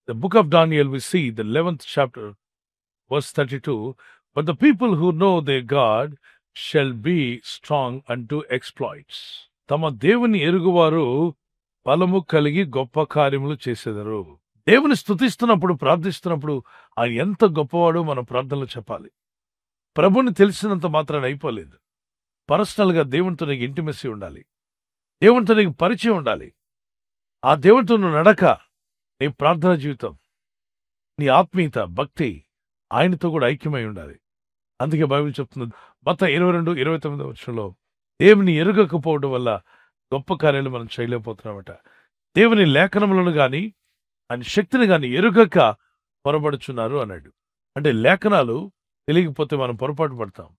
The book of Daniel, we see the 11th chapter, verse 32. But the people who know their God shall be strong unto exploits. తమ దేవుని ఎరుగువారు బలము కలిగి గొప్ప కార్యములు చేసేదరు. దేవుని స్తుతిస్తున్నప్పుడు, ప్రార్థిస్తున్నప్పుడు ఆయన ఎంత గొప్పవాడో మన ప్రార్థనలో చెప్పాలి. ప్రభుని తెలిసినంత మాత్రాన అయిపోలేదు. పర్సనల్ గా దేవునితో నీకు ఇంటిమెసీ ఉండాలి. దేవునితో నీకు పరిచయం ఉండాలి. ఆ దేవునితో నువ్వు నడక, నీ ప్రార్థన జీవితం, నీ ఆత్మీయత, భక్తి ఆయనతో కూడా ఐక్యమై ఉండాలి. అందుకే బైబిల్ చెప్తుంది మత్తయి 22:29 దేవుని ఎరుగకపోవడం వల్ల గొప్ప కార్యాలు మనం చేయలేకపోతున్నామట. దేవుని లేఖనములను గాని ఆయన శక్తిని గాని ఎరుగక పొరబడుచున్నారు అన్నాడు. అంటే లేఖనాలు తెలియకపోతే మనం పొరపాటు పడతాం.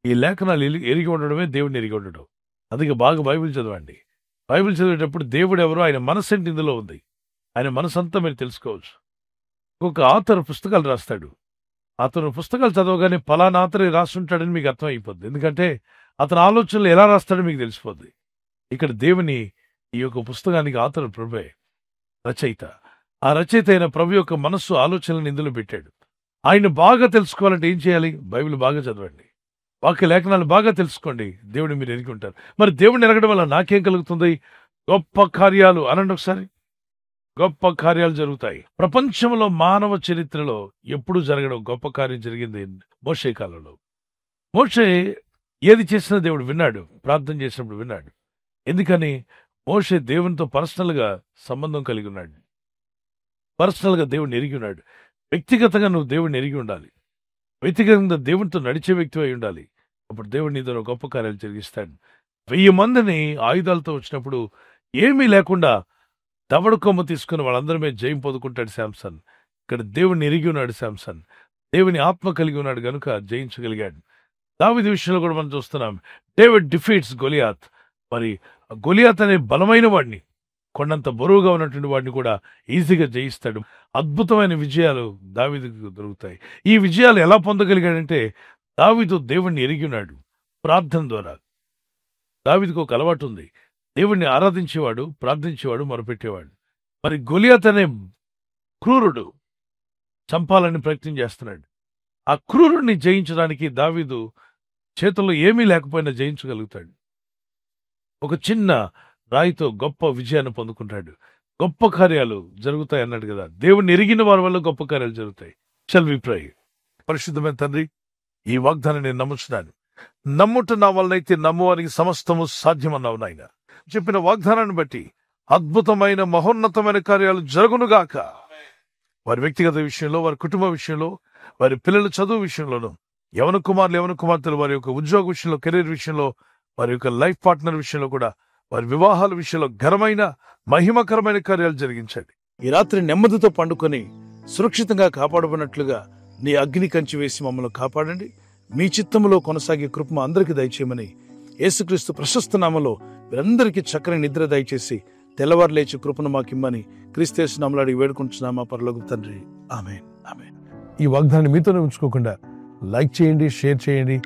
ఈ లేఖనాలు ఎరిగి ఉండడమే దేవుడిని ఎరిగి ఉండడం. అందుకే బాగా బైబిల్ చదవండి. బైబిల్ చదివేటప్పుడు దేవుడు ఎవరో, ఆయన మనసు ఇందులో ఉంది. ఆయన మనసంతా మీరు తెలుసుకోవచ్చు. ఒక ఆథర్ పుస్తకాలు రాస్తాడు. అతను పుస్తకాలు చదవగానే పలానా ఆథర్ రాస్తుంటాడని మీకు అర్థం అయిపోద్ది. ఎందుకంటే అతని ఆలోచనలు ఎలా రాస్తాడో మీకు తెలిసిపోద్ది. ఇక్కడ దేవుని ఈ యొక్క పుస్తకానికి ఆథర్ ప్రభువే, రచయిత. ఆ రచయిత అయిన ప్రభు యొక్క మనస్సు, ఆలోచనలను ఇందులో పెట్టాడు. ఆయన బాగా తెలుసుకోవాలంటే ఏం చేయాలి? బైబిల్ బాగా చదవండి, వాక్య లేఖనాలు బాగా తెలుసుకోండి. దేవుడిని మీరు ఎరిగి ఉంటారు. మరి దేవుడిని ఎరగడం వల్ల నాకేం కలుగుతుంది? గొప్ప కార్యాలు అనండి ఒకసారి. గొప్ప కార్యాలు జరుగుతాయి. ప్రపంచంలో మానవ చరిత్రలో ఎప్పుడు జరగడం గొప్ప కార్యం జరిగింది మోషే కాలంలో. మోషే ఏది చేసినా దేవుడు విన్నాడు, ప్రార్థన చేసినప్పుడు విన్నాడు. ఎందుకని? మోషే దేవునితో పర్సనల్ గా సంబంధం కలిగి ఉన్నాడు. పర్సనల్ గా దేవుడిని ఎరిగి ఉన్నాడు. వ్యక్తిగతంగా నువ్వు దేవుడిని ఎరిగి ఉండాలి. వ్యక్తిగతంగా దేవునితో నడిచే వ్యక్తి అయి ఉండాలి. అప్పుడు దేవుడు నీతో గొప్ప కార్యాలు జరిగిస్తాడు. 1000 మందిని ఆయుధాలతో వచ్చినప్పుడు ఏమీ లేకుండా దవడ కొమ్మ తీసుకుని వాళ్ళందరి మీద జయం పొందుకుంటాడు శాంసన్. ఇక్కడ దేవుడిని ఎరిగి ఉన్నాడు శాంసన్. దేవుని ఆత్మ కలిగి ఉన్నాడు కనుక జయించగలిగాడు. దావీదు విషయంలో కూడా మనం చూస్తున్నాం. David defeats Goliath. మరి గొలియాత్ అనే బలమైన వాడిని, కొండంత బరువుగా ఉన్నటువంటి వాడిని కూడా ఈజీగా జయిస్తాడు. అద్భుతమైన విజయాలు దావీదుకు దొరుకుతాయి. ఈ విజయాలు ఎలా పొందగలిగాడంటే దావీదు దేవుణ్ణి ఎరిగి ఉన్నాడు ప్రార్థన ద్వారా. దావీదుకు ఒక అలవాటు ఉంది. దేవుణ్ణి ఆరాధించేవాడు, ప్రార్థించేవాడు, మొరపెట్టేవాడు. మరి గొలియాత్ అనే క్రూరుడు చంపాలని ప్రయత్నం చేస్తున్నాడు. ఆ క్రూరుడిని జయించడానికి దావీదు చేతుల్లో ఏమీ లేకపోయినా జయించగలుగుతాడు. ఒక చిన్న రాయితో గొప్ప విజయాన్ని పొందుకుంటాడు. గొప్ప కార్యాలు జరుగుతాయి అన్నాడు కదా. దేవుణ్ణి ఎరిగిన వారి వల్ల గొప్ప కార్యాలు జరుగుతాయి. షల్ వి ప్రే. పరిశుద్ధమైన తండ్రి, ఈ వాగ్దానం నేను నమ్ముచున్నాను. నమ్ముట నా వల్లనైతే నమ్మువానికి సమస్తము సాధ్యమన్నావు నాయన. చెప్పిన వాగ్దానాన్ని బట్టి అద్భుతమైన మహోన్నతమైన కార్యాలు జరుగునుగాక. వారి వ్యక్తిగత విషయంలో, వారి కుటుంబ విషయంలో, వారి పిల్లల చదువు విషయంలోనూ, యవన కుమారులు, యవన కుమార్తెలు వారి యొక్క ఉద్యోగ విషయంలో, కెరీర్ విషయంలో, వారి యొక్క లైఫ్ పార్ట్నర్ విషయంలో కూడా, వారి వివాహాల విషయంలో ఘనమైన మహిమకరమైన కార్యాలు జరిగించండి. ఈ రాత్రి నెమ్మదితో పండుకొని సురక్షితంగా కాపాడబడినట్లుగా నీ అగ్ని కంచి వేసి మమ్మల్ని కాపాడండి. మీ చిత్తములో కొనసాగే కృప అందరికీ దయచేయమని యేసుక్రీస్తు ప్రశస్త నామములో వీరందరికీ చక్కని నిద్ర దయచేసి తెల్లవారు లేచి కృపను మాకిమ్మని క్రీస్తు నామములో అడిగి వేడుకుంటున్నామా పరలోకపు తండ్రి. ఆమేన్, ఆమేన్. ఈ వాగ్దానాన్ని మీతోనే ఉంచుకోకుండా లైక్ చేయండి, షేర్ చేయండి.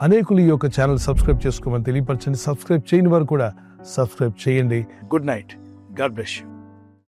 అనేకులు ఈ యొక్క ఛానల్ సబ్స్క్రైబ్ చేసుకోమని తెలియపరచండి. సబ్స్క్రైబ్ చేయని వారు కూడా సబ్స్క్రైబ్ చేయండి. Good night. God bless you.